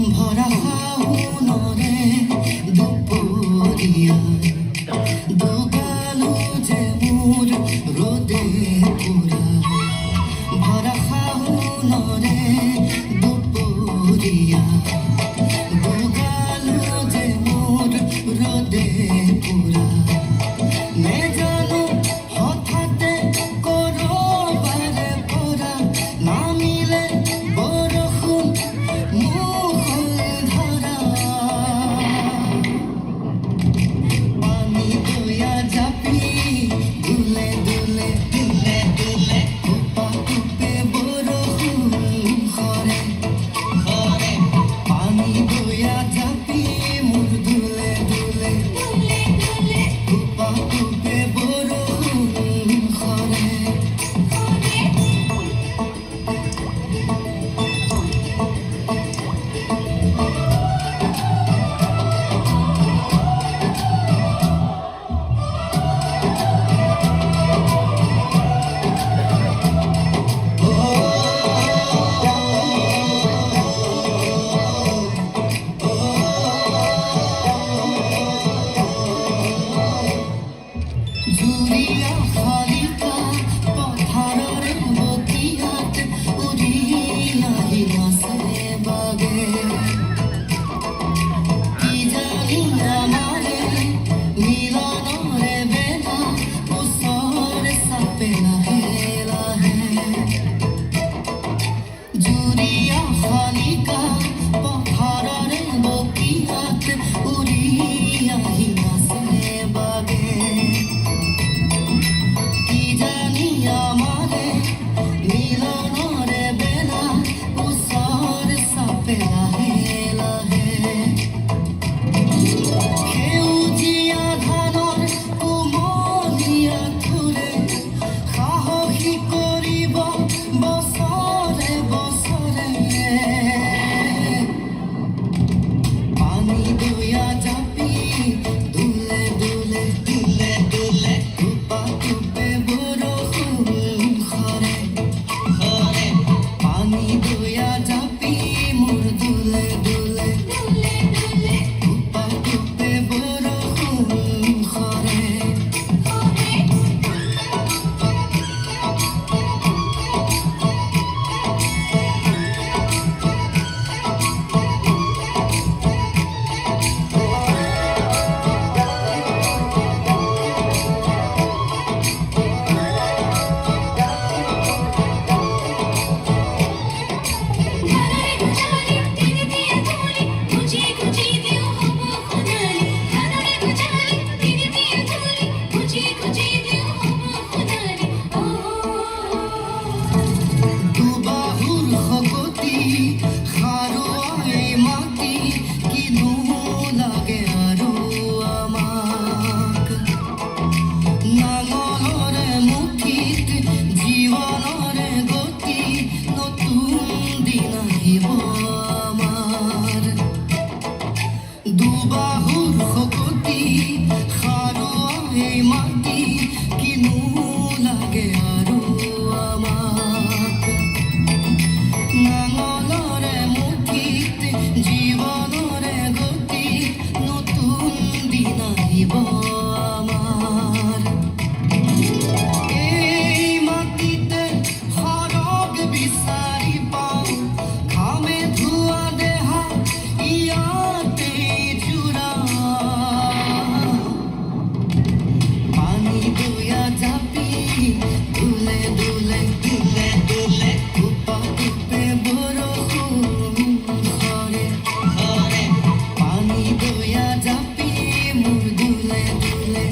ভরা ফাগুনরে দুপুরিয়া দুগালু যে মোর রোদে পুরা ভরা ফাগুনরে দুপুরিয়া দুগালু যে মোর রোদে পুরা নে জানো হঠাতে করো বারে পোরা না মিলে বরখুন জুরিয়া খালিকা পথাররে বকিয়াত উড়িয়া হিমাসে বাগে কি জানি আমারে মিলনরে বেলা উসরে সাপে লাহে লাহে জুরিয়া খালিকা পথাররে বকিয়াত উড়িয়া হিমাসে বাগে মিলনরে বেলা উসর সাপে লাহে লাহে সেউজীয়া ধানৰ কুমলীয়া ফুলে সাহসী কৰিব বছৰে বছৰে পানী দয়া জাপি দুলে দুলে দুলে দুলে টুপা টুপে বৰষুণ খৰে পানী দয়া জাপি মোৰ দুলে দুলে টুপা টুপে বৰষুণ খৰে দুবাহুৰ শকতি খাৰুৱাই মাটি কিনো লাগে আৰু আমাক নাঙলৰে মুঠিত জীৱনৰে গতি নতুন দিন আহিব আমাৰ এই মাটিতে সৰগ বিচাৰি পাওঁ ঘামে ধোৱা দেহা ইয়াতে পানী দয়া জাপি দুলে দুলে দুলে দুলে টুপা টুপে বৰষুণ খৰে পানী দয়া জাপি মোৰ দুলে দুলে